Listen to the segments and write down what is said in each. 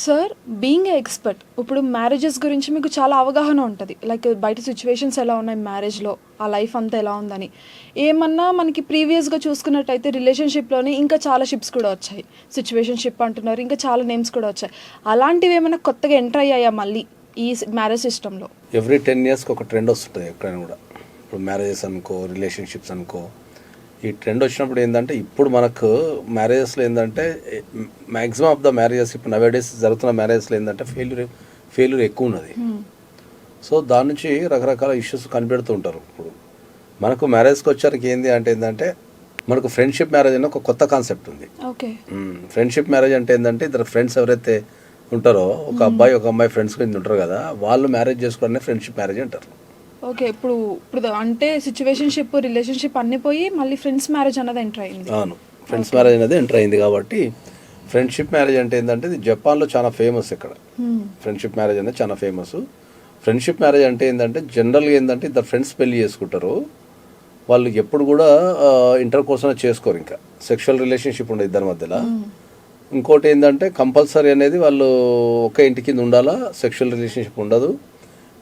Sir being a expert ఇప్పుడు marriages గురించి మీకు చాలా అవగాహన ఉంటుంది. లైక్ బయట సిచ్యువేషన్స్ ఎలా ఉన్నాయి మ్యారేజ్లో, ఆ లైఫ్ అంతా ఎలా ఉందని. ఏమన్నా మనకి ప్రీవియస్గా చూసుకున్నట్టయితే రిలేషన్షిప్లోనే ఇంకా చాలా షిప్స్ కూడా వచ్చాయి. సిచ్యువేషన్షిప్ అంటున్నారు, ఇంకా చాలా నేమ్స్ కూడా వచ్చాయి. అలాంటివి ఏమైనా కొత్తగా ఎంటర్ అయ్యాయా మళ్ళీ ఈ మ్యారేజ్ సిస్టంలో? ఎవ్రీ 10 yearsకి ఒక ట్రెండ్ వస్తుంటుంది ఎక్కడైనా కూడా. ఇప్పుడు మ్యారేజెస్ అనుకో, రిలేషన్షిప్స్ అనుకో, ఈ ట్రెండ్ వచ్చినప్పుడు ఏంటంటే ఇప్పుడు మనకు మ్యారేజెస్లో ఏంటంటే మ్యాక్సిమం ఆఫ్ ద మ్యారేజెస్ ఇప్పుడు నవేడేస్ జరుగుతున్న మ్యారేజెస్లో ఏంటంటే ఫెయిల్యూర్ ఎక్కువ ఉన్నది. సో దాని నుంచి రకరకాల ఇష్యూస్ కనిపెడుతూ ఉంటారు. ఇప్పుడు మనకు మ్యారేజ్కి వచ్చారికి ఏంటంటే మనకు ఫ్రెండ్షిప్ మ్యారేజ్ అనే ఒక కొత్త కాన్సెప్ట్ ఉంది. ఫ్రెండ్షిప్ మ్యారేజ్ అంటే ఏంటంటే ఇద్దరు ఫ్రెండ్స్ ఎవరైతే ఉంటారో, ఒక అబ్బాయి ఒక అమ్మాయి ఫ్రెండ్స్ కింద ఉంటారు కదా, వాళ్ళు మ్యారేజ్ చేసుకోవడాన్ని ఫ్రెండ్షిప్ మ్యారేజ్ అంటారు. ఓకే, ఇప్పుడు అంటే సిచ్యువేషన్షిప్ రిలేషన్షిప్ అన్ని పోయి మళ్ళీ ఫ్రెండ్స్ మ్యారేజ్ అన్నది ఎంటర్ అయింది. అవును, ఫ్రెండ్స్ మ్యారేజ్ అనేది ఎంటర్ అయింది. కాబట్టి ఫ్రెండ్షిప్ మ్యారేజ్ అంటే ఏంటంటే ఇది జపాన్లో చాలా ఫేమస్. ఇక్కడ ఫ్రెండ్షిప్ మ్యారేజ్ అనేది చాలా ఫేమస్. ఫ్రెండ్షిప్ మ్యారేజ్ అంటే ఏంటంటే జనరల్గా ఏంటంటే ఇద్దరు ఫ్రెండ్స్ పెళ్లి చేసుకుంటారు. వాళ్ళు ఎప్పుడు కూడా ఇంటర్ కోర్స్ అనేది చేసుకోరు, ఇంకా సెక్షువల్ రిలేషన్షిప్ ఉండదు ఇద్దరి మధ్యలో. ఇంకోటి ఏంటంటే కంపల్సరీ అనేది వాళ్ళు ఒకే ఇంటి కింద ఉండాలా, సెక్షువల్ రిలేషన్షిప్ ఉండదు.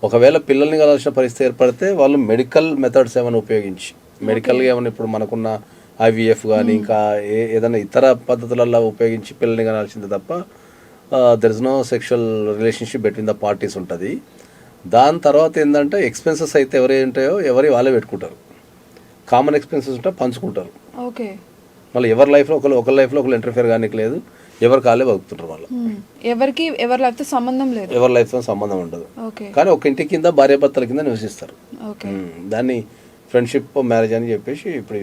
ఒకవేళ పిల్లల్ని కలాల్సిన పరిస్థితి ఏర్పడితే వాళ్ళు మెడికల్ మెథడ్స్ ఏమైనా ఉపయోగించి, మెడికల్గా ఏమైనా ఇప్పుడు మనకున్న IVF కానీ ఇంకా ఏదైనా ఇతర పద్ధతులలో ఉపయోగించి పిల్లల్ని కనాల్సిందే తప్ప there is no sexual relationship between the parties ఉంటుంది. దాని తర్వాత ఏంటంటే ఎక్స్పెన్సెస్ అయితే ఎవరి ఉంటాయో వాళ్ళే పెట్టుకుంటారు. కామన్ ఎక్స్పెన్సెస్ ఉంటే పంచుకుంటారు. ఓకే, మళ్ళీ ఎవరి లైఫ్లో ఒకరి లైఫ్లో ఒకరు ఇంటర్ఫియర్ కానీ లేదు, ఎవరి కాలే బతుకుతుంటారు. వాళ్ళు ఎవరి లైఫ్తో సంబంధం లేదు, ఎవరి లైఫ్తో సంబంధం ఉండదు. కానీ ఒక ఇంటి కింద భార్యాభర్తల కింద నివసిస్తారు. దాన్ని ఫ్రెండ్షిప్ మ్యారేజ్ అని చెప్పేసి ఇప్పుడు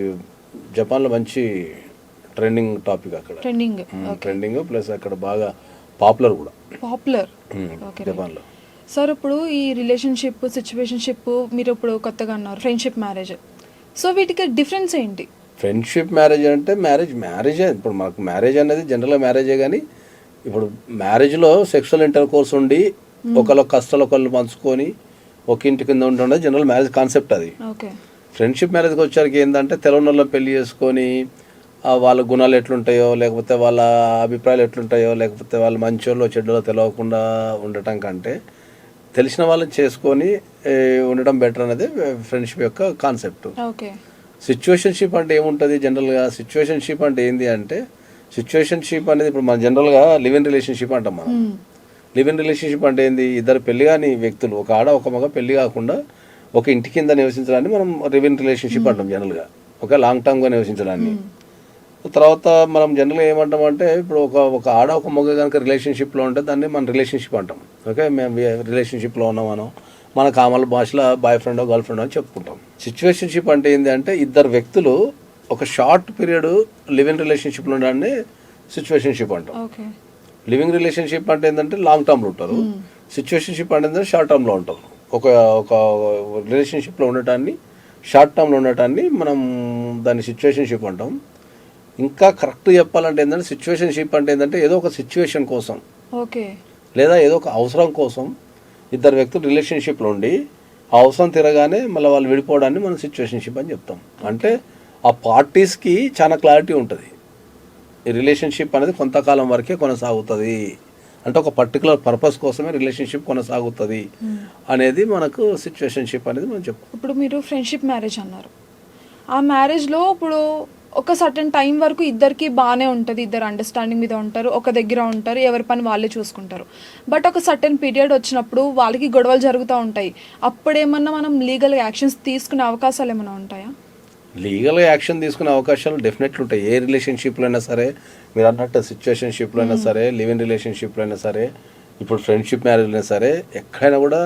జపాన్లో మంచి ట్రెండింగ్ టాపిక్. అక్కడ ట్రెండింగ్ ప్లస్ అక్కడ బాగా పాపులర్ కూడా జపాన్లో. సార్ ఇప్పుడు ఈ రిలేషన్షిప్ సిచ్యువేషన్షిప్ మీరు ఇప్పుడు కొత్తగా అన్నారు ఫ్రెండ్షిప్ మ్యారేజ్, సో వీటికి డిఫరెన్స్ ఏంటి? ఫ్రెండ్షిప్ మ్యారేజ్ అంటే మ్యారేజే. ఇప్పుడు మనకు మ్యారేజ్ అనేది జనరల్గా మ్యారేజే, కానీ ఇప్పుడు మ్యారేజ్లో సెక్షువల్ ఇంటర్ కోర్స్ ఉండి ఒకళ్ళ కష్టాలు ఒకళ్ళు పంచుకొని ఒక ఇంటి కింద ఉండడం జనరల్ మ్యారేజ్ కాన్సెప్ట్ అది. ఫ్రెండ్షిప్ మ్యారేజ్కి వచ్చరికి ఏంటంటే తెలవనోళ్ళని పెళ్లి చేసుకొని వాళ్ళ గుణాలు ఎట్లుంటాయో, లేకపోతే వాళ్ళ అభిప్రాయాలు ఎట్లుంటాయో, లేకపోతే వాళ్ళ మంచోళ్ళు చెడ్డలో తెలియకుండా ఉండటం కంటే తెలిసిన వాళ్ళని చేసుకొని ఉండడం బెటర్ అనేది ఫ్రెండ్షిప్ యొక్క కాన్సెప్ట్. సిచ్యువేషన్షిప్ అంటే ఏముంటుంది జనరల్గా? సిచ్యువేషన్షిప్ అంటే ఏంటి అంటే సిచ్యువేషన్షిప్ అనేది ఇప్పుడు మన జనరల్గా లివ్ ఇన్ రిలేషన్షిప్ అంటాం. మనం లివ్ ఇన్ రిలేషన్షిప్ అంటే ఏంది? ఇద్దరు పెళ్లి కాని వ్యక్తులు, ఒక ఆడ ఒక మగ పెళ్లి కాకుండా ఒక ఇంటి కింద నివసించడాన్ని మనం లివ్ ఇన్ రిలేషన్షిప్ అంటాం జనరల్గా, ఒక లాంగ్ టర్మ్గా నివసించడాన్ని. తర్వాత మనం జనరల్గా ఏమంటామంటే ఇప్పుడు ఒక ఆడ ఒక మగ కనుక రిలేషన్షిప్లో ఉంటే దాన్ని మనం రిలేషన్షిప్ అంటాం. ఓకే, మేము రిలేషన్షిప్లో ఉన్నామనో మన కామల భాషలో బాయ్ ఫ్రెండ్ గర్ల్ ఫ్రెండ్ అని చెప్పుకుంటాం. సిచ్యువేషన్షిప్ అంటే ఏంటి అంటే ఇద్దరు వ్యక్తులు ఒక షార్ట్ పీరియడ్ లివ్ ఇన్ రిలేషన్షిప్లో ఉండడాన్ని సిచ్యువేషన్షిప్ అంటాం. లివింగ్ రిలేషన్షిప్ అంటే ఏంటంటే లాంగ్ టర్మ్లో ఉంటారు. సిచ్యువేషన్షిప్ అంటే ఏంటంటే షార్ట్ టర్మ్లో ఉంటారు. ఒక రిలేషన్షిప్లో ఉండటాన్ని, షార్ట్ టర్మ్లో ఉండటాన్ని మనం దాన్ని సిచ్యువేషన్షిప్ అంటాం. ఇంకా కరెక్ట్ చెప్పాలంటే ఏంటంటే సిచ్యువేషన్షిప్ అంటే ఏంటంటే ఏదో ఒక సిచ్యువేషన్ కోసం లేదా ఏదో ఒక అవసరం కోసం ఇద్దరు వ్యక్తులు రిలేషన్షిప్లో ఉండి ఆ అవసరం తిరగానే మళ్ళీ వాళ్ళు విడిపోవడాన్ని మనం సిచ్యువేషన్షిప్ అని చెప్తాం. అంటే ఆ పార్టీస్కి చాలా క్లారిటీ ఉంటుంది. ఈ రిలేషన్షిప్ అనేది కొంతకాలం వరకే కొనసాగుతుంది, అంటే ఒక పర్టికులర్ పర్పస్ కోసమే రిలేషన్షిప్ కొనసాగుతుంది అనేది మనకు సిచ్యువేషన్షిప్ అనేది మనం చెప్తాం. ఇప్పుడు మీరు ఫ్రెండ్షిప్ మ్యారేజ్ అన్నారు, ఆ మ్యారేజ్లో ఇప్పుడు ఒక సర్టెన్ టైం వరకు ఇద్దరికి బాగానే ఉంటుంది, ఇద్దరు అండర్స్టాండింగ్ మీద ఉంటారు, ఒక దగ్గర ఉంటారు, ఎవరి పని వాళ్ళే చూసుకుంటారు. బట్ ఒక సర్టెన్ పీరియడ్ వచ్చినప్పుడు వాళ్ళకి గొడవలు జరుగుతూ ఉంటాయి. అప్పుడేమన్నా మనం లీగల్ యాక్షన్స్ తీసుకునే అవకాశాలు ఏమైనా ఉంటాయా? లీగల్గా యాక్షన్ తీసుకునే అవకాశాలు డెఫినెట్లీ ఉంటాయి. ఏ రిలేషన్షిప్లో అయినా సరే, మీరు అన్నట్టు సిచ్యువేషన్షిప్లో అయినా సరే, లివ్ ఇన్ రిలేషన్షిప్లో అయినా సరే, ఇప్పుడు ఫ్రెండ్షిప్ మ్యారేజ్లో అయినా సరే, ఎక్కడైనా కూడా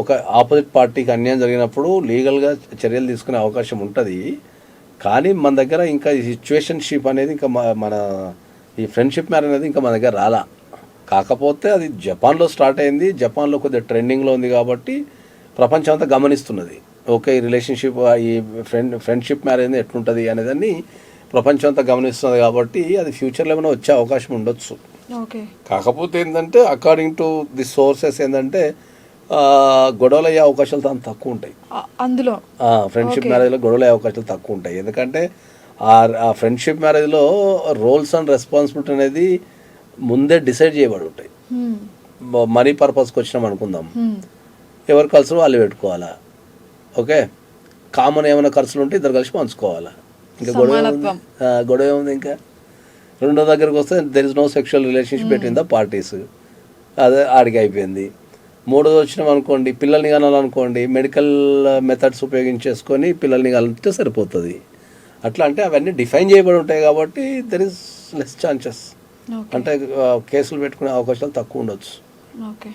ఒక ఆపోజిట్ పార్టీకి అన్యాయం జరిగినప్పుడు లీగల్గా చర్యలు తీసుకునే అవకాశం ఉంటుంది. కానీ మన దగ్గర ఇంకా ఈ సిచ్యువేషన్షిప్ అనేది ఇంకా మన ఈ ఫ్రెండ్షిప్ మ్యారేజ్ అనేది ఇంకా మన దగ్గర రాలా. కాకపోతే అది జపాన్లో స్టార్ట్ అయింది, జపాన్లో కొద్దిగా ట్రెండింగ్లో ఉంది కాబట్టి ప్రపంచం అంతా గమనిస్తున్నది. ఓకే, ఈ రిలేషన్షిప్ ఈ ఫ్రెండ్షిప్ మ్యారేజ్ ఎట్లుంటుంది అనేదాన్ని ప్రపంచం అంతా గమనిస్తున్నది కాబట్టి అది ఫ్యూచర్లో ఏమైనా వచ్చే అవకాశం ఉండొచ్చు. కాకపోతే ఏంటంటే అకార్డింగ్ టు ది సోర్సెస్ ఏంటంటే గొడవలు అయ్యే అవకాశాలు చాలా తక్కువ ఉంటాయి అందులో. ఫ్రెండ్షిప్ మ్యారేజ్లో గొడవలు అయ్యే అవకాశాలు తక్కువ ఉంటాయి. ఎందుకంటే ఆ ఫ్రెండ్షిప్ మ్యారేజ్లో రోల్స్ అండ్ రెస్పాన్సిబిలిటీ అనేది ముందే డిసైడ్ చేయబడి ఉంటాయి. మనీ పర్పస్కి వచ్చినాం అనుకుందాం, ఎవరి ఖర్చులు వాళ్ళు పెట్టుకోవాలా, ఓకే. కామన్ ఏమైనా ఖర్చులు ఉంటే ఇద్దరు కలిసి పంచుకోవాలా, ఇంకా గొడవ ఏముంది. ఇంకా రెండో దగ్గరికి వస్తే there is no sexual relationship between the parties, అదే ఆడికి అయిపోయింది. మూడోది వచ్చినాం అనుకోండి, పిల్లల్ని కనాలనుకోండి, మెడికల్ మెథడ్స్ ఉపయోగించేసుకొని పిల్లల్ని కలిపితే సరిపోతుంది. అట్లా అంటే అవన్నీ డిఫైన్ చేయబడి ఉంటాయి కాబట్టి దెర్ ఇస్ లెస్ ఛాన్సెస్, అంటే కేసులు పెట్టుకునే అవకాశాలు తక్కువ ఉండొచ్చు. ఓకే.